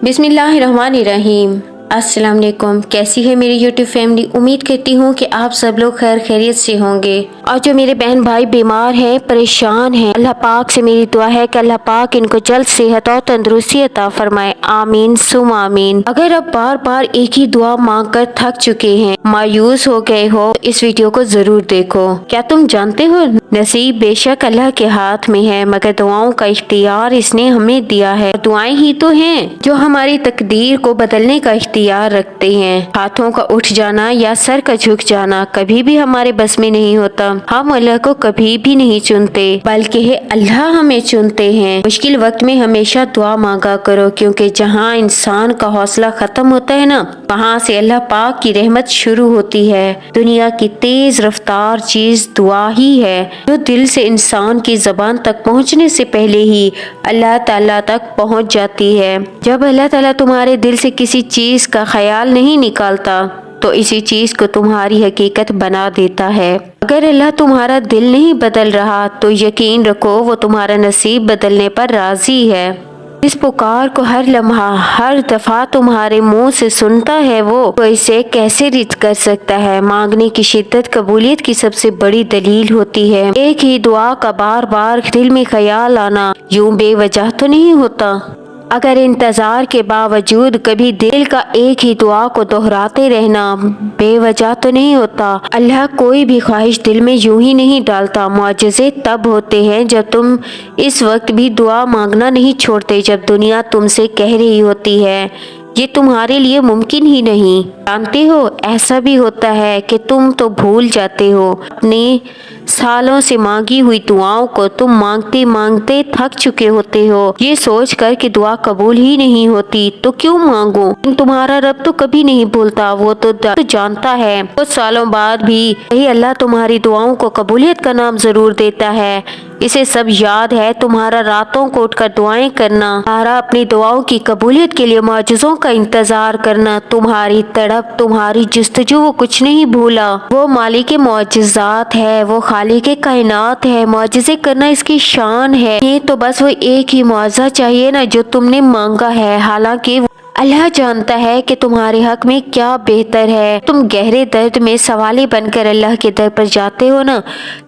बिस्मिल्लाहिर्रहमानिर्रहीम। अस्सलाम वालेकुम। कैसी है मेरी यूट्यूब फैमिली? उम्मीद करती हूँ कि आप सब लोग खैर खैरियत से होंगे। और जो मेरे बहन भाई बीमार हैं, परेशान हैं, अल्लाह पाक से मेरी दुआ है कि अल्लाह पाक इनको जल्द सेहत और तंदुरुस्ती अता फरमाए। आमीन सुम आमीन। अगर आप बार बार एक ही दुआ मांग कर थक चुके हैं, मायूस हो गए हो, इस वीडियो को जरूर देखो। क्या तुम जानते हो नसीब बेशक अल्लाह के हाथ में है, मगर दुआओं का इख्तियार इसने हमें दिया है। दुआएं ही तो हैं जो हमारी तकदीर को बदलने का इख्तियार रखते हैं। हाथों का उठ जाना या सर का झुक जाना कभी भी हमारे बस में नहीं होता। हम अल्लाह को कभी भी नहीं चुनते, बल्कि है अल्लाह हमें चुनते हैं। मुश्किल वक्त में हमेशा दुआ मांगा करो, क्योंकि जहाँ इंसान का हौसला खत्म होता है ना, वहाँ से अल्लाह पाक की रहमत शुरू होती है। दुनिया की तेज रफ्तार चीज दुआ ही है, जो दिल से इंसान की जबान तक पहुँचने से पहले ही अल्लाह ताला तक पहुँच जाती है। जब अल्लाह ताला तुम्हारे दिल से किसी चीज का ख्याल नहीं निकालता, तो इसी चीज को तुम्हारी हकीकत बना देता है। अगर अल्लाह तुम्हारा दिल नहीं बदल रहा, तो यकीन रखो वो तुम्हारा नसीब बदलने पर राजी है। इस पुकार को हर लम्हा, हर दफा तुम्हारे मुंह से सुनता है वो, तो इसे कैसे रिद कर सकता है। मांगने की शिद्दत कबूलियत की सबसे बड़ी दलील होती है। एक ही दुआ का बार बार दिल में ख्याल आना यूं बेवजह तो नहीं होता। अगर इंतजार के बावजूद कभी दिल का एक ही दुआ को दोहराते रहना बेवजह तो नहीं होता। अल्लाह कोई भी ख्वाहिश दिल में यूं ही नहीं डालता। मुआजिज़े तब होते हैं जब तुम इस वक्त भी दुआ मांगना नहीं छोड़ते, जब दुनिया तुमसे कह रही होती है ये तुम्हारे लिए मुमकिन ही नहीं। जानते हो, ऐसा भी होता है कि तुम तो भूल जाते हो अपने सालों से मांगी हुई दुआओं को। तुम मांगते मांगते थक चुके होते हो, ये सोच कर कि दुआ कबूल ही नहीं होती तो क्यों मांगो। तुम्हारा रब तो कभी नहीं भूलता, वो तो जानता है। कुछ सालों बाद भी वही अल्लाह तुम्हारी दुआओं को कबूलियत का नाम जरूर देता है। इसे सब याद है। तुम्हारा रातों को उठकर दुआएं करना, तुम्हारा अपनी दुआओं की कबूलियत के लिए मौजज़ों का इंतजार करना, तुम्हारी तड़प, तुम्हारी जुस्तजू, वो कुछ नहीं भूला। वो मालिक मौजज़ात है, वो खालिक कायनात है। मौजज़े करना इसकी शान है। ये तो बस वो एक ही मौजज़ा चाहिए ना जो तुमने मांगा है। हालांकि अल्लाह जानता है कि तुम्हारे हक में क्या बेहतर है। तुम गहरे दर्द में सवाली बनकर अल्लाह के दर पर जाते हो ना,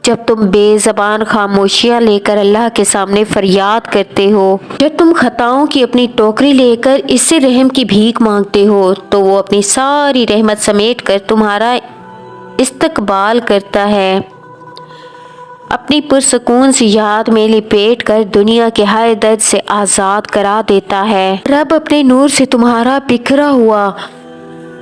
जब तुम बेज़बान खामोशियां लेकर अल्लाह के सामने फरियाद करते हो, जब तुम खताओं की अपनी टोकरी लेकर इससे रहम की भीख मांगते हो, तो वो अपनी सारी रहमत समेट कर तुम्हारा इस्तकबाल करता है। अपनी पुरसकून सी याद में लिपेट कर दुनिया के हर दर्द से आज़ाद करा देता है। रब अपने नूर से तुम्हारा बिखरा हुआ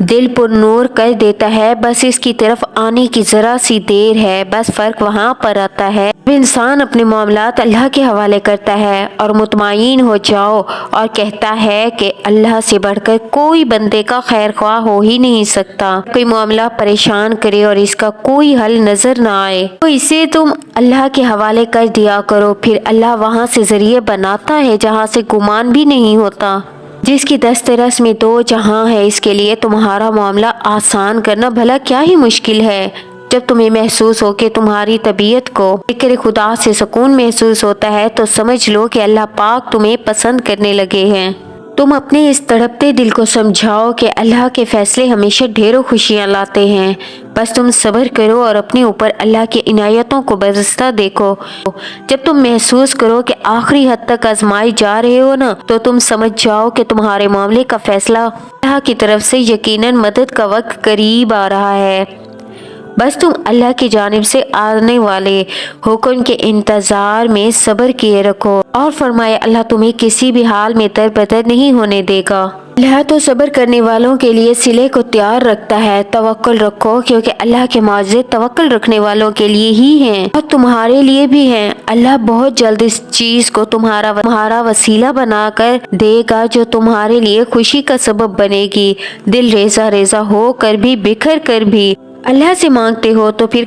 दिल पर नूर कर देता है। बस इसकी तरफ आने की जरा सी देर है। बस फर्क वहाँ पर आता है इंसान अपने मामलात अल्लाह के हवाले करता है और मुतमईन हो जाओ और कहता है कि अल्लाह से बढ़कर कोई बंदे का खैर ख्वाह हो ही नहीं सकता। कोई मामला परेशान करे और इसका कोई हल नजर ना आए, तो इसे तुम अल्लाह के हवाले कर दिया करो। फिर अल्लाह वहाँ से जरिए बनाता है जहाँ से गुमान भी नहीं होता। जिसकी दस्तरस में दो जहां है, इसके लिए तुम्हारा मामला आसान करना भला क्या ही मुश्किल है। जब तुम्हें महसूस हो कि तुम्हारी तबीयत को फिक्र खुदा से सुकून महसूस होता है, तो समझ लो कि अल्लाह पाक तुम्हें पसंद करने लगे हैं। तुम अपने इस तड़पते दिल को समझाओ कि अल्लाह के फैसले हमेशा ढेरों खुशियाँ लाते हैं। बस तुम सब्र करो और अपने ऊपर अल्लाह की इनायतों को बरसता देखो। जब तुम महसूस करो कि आखिरी हद तक आजमाए जा रहे हो ना, तो तुम समझ जाओ कि तुम्हारे मामले का फैसला अल्लाह की तरफ से यकीनन मदद का वक्त करीब आ रहा है। बस तुम अल्लाह की जानिब से आने वाले हुक्म के इंतजार में सब्र किए रखो और फरमाए अल्लाह तुम्हें किसी भी हाल में दर-बदर नहीं होने देगा। अल्लाह तो सब्र करने वालों के लिए सिले को तैयार रखता है। तवक्कुल रखो, क्योंकि अल्लाह के मौजज़े तवक्कुल रखने वालों के लिए ही हैं और तुम्हारे लिए भी हैं। अल्लाह बहुत जल्द इस चीज को तुम्हारा वसीला बनाकर देगा जो तुम्हारे लिए खुशी का सबब बनेगी। दिल रेजा रेजा हो कर भी, बिखर कर भी अल्लाह से मांगते हो तो फिर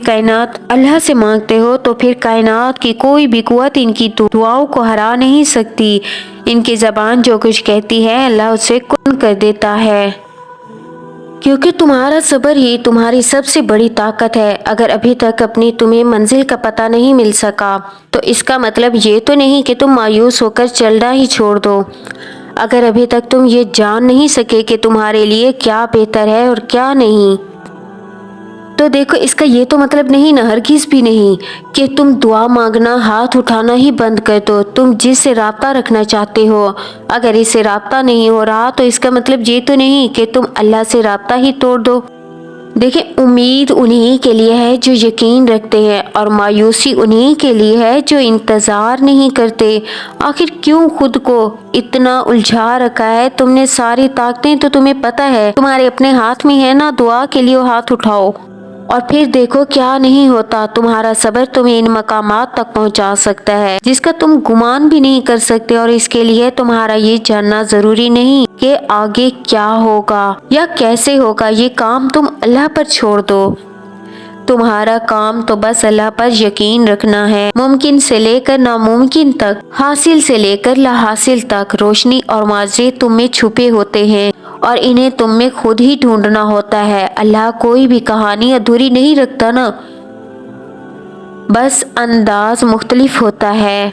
कायनात की कोई भी कुव्वत इनकी दुआओं को हरा नहीं सकती। इनकी ज़बान जो कुछ कहती है अल्लाह उसे कुन कर देता है, क्योंकि तुम्हारा सब्र ही तुम्हारी सबसे बड़ी ताकत है। अगर अभी तक अपनी तुम्हें मंजिल का पता नहीं मिल सका, तो इसका मतलब ये तो नहीं कि तुम मायूस होकर चलना ही छोड़ दो। اگر ابھی تک تم یہ جان نہیں سکے کہ تمہارے لیے کیا بہتر ہے اور کیا نہیں، تو دیکھو اس کا یہ تو مطلب نہیں نا، ہرگز بھی نہیں، کہ تم دعا مانگنا، ہاتھ اٹھانا ہی بند کر دو۔ تم جس سے رابطہ رکھنا چاہتے ہو، اگر اس سے رابطہ نہیں ہو رہا تو اس کا مطلب یہ تو نہیں کہ تم اللہ سے رابطہ ہی توڑ دو۔ دیکھیں، امید انہی کے لیے ہے جو یقین رکھتے ہیں، اور مایوسی انہی کے لیے ہے جو انتظار نہیں کرتے۔ آخر کیوں خود کو اتنا الجھا رکھا ہے؟ تم نے ساری طاقتیں تو تمہیں پتہ ہے تمہارے اپنے ہاتھ میں ہے نا، دعا کے لیے ہاتھ اٹھاؤ اور پھر دیکھو کیا نہیں ہوتا۔ تمہارا صبر تمہیں ان مقامات تک پہنچا سکتا ہے جس کا تم گمان بھی نہیں کر سکتے، اور اس کے لیے تمہارا یہ جاننا ضروری نہیں کہ آگے کیا ہوگا یا کیسے ہوگا۔ یہ کام تم اللہ پر چھوڑ دو۔ تمہارا کام تو بس اللہ پر یقین رکھنا ہے۔ ممکن سے لے کر ناممکن تک، حاصل سے لے کر لا حاصل تک، روشنی اور معجزے تم میں چھپے ہوتے ہیں اور انہیں تم میں خود ہی ڈھونڈنا ہوتا ہے۔ اللہ کوئی بھی کہانی ادھوری نہیں رکھتا نا، بس انداز مختلف ہوتا ہے،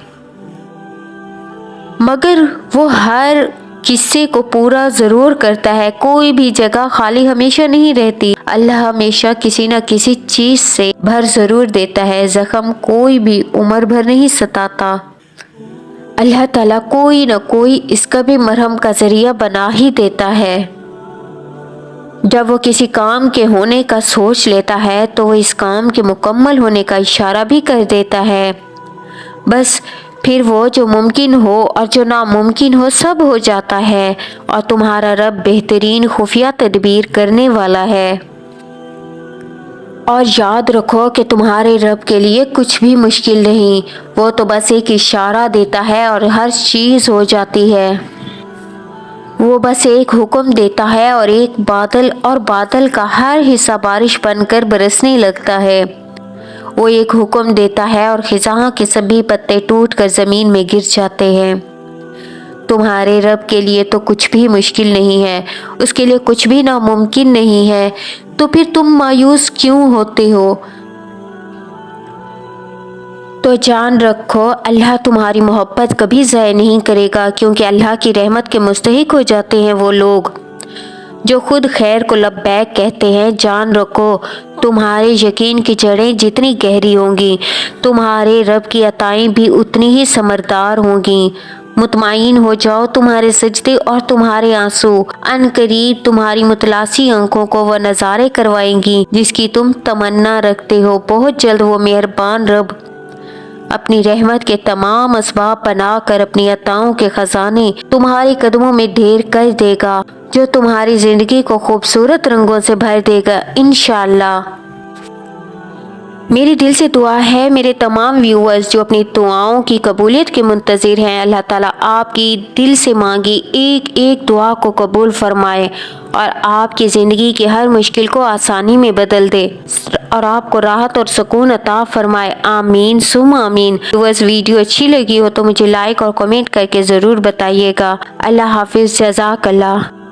مگر وہ ہر قصے کو پورا ضرور کرتا ہے۔ کوئی بھی جگہ خالی ہمیشہ نہیں رہتی، اللہ ہمیشہ کسی نہ کسی چیز سے بھر ضرور دیتا ہے۔ زخم کوئی بھی عمر بھر نہیں ستاتا، اللہ تعالیٰ کوئی نہ کوئی اس کا بھی مرہم کا ذریعہ بنا ہی دیتا ہے۔ جب وہ کسی کام کے ہونے کا سوچ لیتا ہے تو وہ اس کام کے مکمل ہونے کا اشارہ بھی کر دیتا ہے۔ بس پھر وہ جو ممکن ہو اور جو ناممکن ہو سب ہو جاتا ہے، اور تمہارا رب بہترین خفیہ تدبیر کرنے والا ہے۔ اور یاد رکھو کہ تمہارے رب کے لیے کچھ بھی مشکل نہیں، وہ تو بس ایک اشارہ دیتا ہے اور ہر چیز ہو جاتی ہے۔ وہ بس ایک حکم دیتا ہے اور ایک بادل، اور بادل کا ہر حصہ بارش بن کر برسنے لگتا ہے۔ وہ ایک حکم دیتا ہے اور خزاں کے سبھی پتے ٹوٹ کر زمین میں گر جاتے ہیں۔ تمہارے رب کے لیے تو کچھ بھی مشکل نہیں ہے، اس کے لیے کچھ بھی ناممکن نہیں ہے، تو پھر تم مایوس کیوں ہوتے ہو؟ تو جان رکھو اللہ تمہاری محبت کبھی ضائع نہیں کرے گا، کیونکہ اللہ کی رحمت کے مستحق ہو جاتے ہیں وہ لوگ جو خود خیر کو لبیک کہتے ہیں۔ جان رکھو تمہارے یقین کی جڑیں جتنی گہری ہوں گی، تمہارے رب کی عطائیں بھی اتنی ہی ثمردار ہوں گی۔ مطمئن ہو جاؤ، تمہارے سجدے اور تمہارے آنسو ان قریب تمہاری متلاسی آنکھوں کو وہ نظارے کروائیں گی جس کی تم تمنا رکھتے ہو۔ بہت جلد وہ مہربان رب اپنی رحمت کے تمام اسباب بنا کر اپنی عطاؤں کے خزانے تمہارے قدموں میں ڈھیر کر دے گا، جو تمہاری زندگی کو خوبصورت رنگوں سے بھر دے گا انشاءاللہ۔ میری دل سے دعا ہے میرے تمام ویورز جو اپنی دعاؤں کی قبولیت کے منتظر ہیں، اللہ تعالیٰ آپ کی دل سے مانگی ایک ایک دعا کو قبول فرمائے اور آپ کی زندگی کی ہر مشکل کو آسانی میں بدل دے اور آپ کو راحت اور سکون عطا فرمائے۔ آمین ثم آمین۔ ویورز ویڈیو اچھی لگی ہو تو مجھے لائک اور کمنٹ کر کے ضرور بتائیے گا۔ اللہ حافظ، جزاک اللہ۔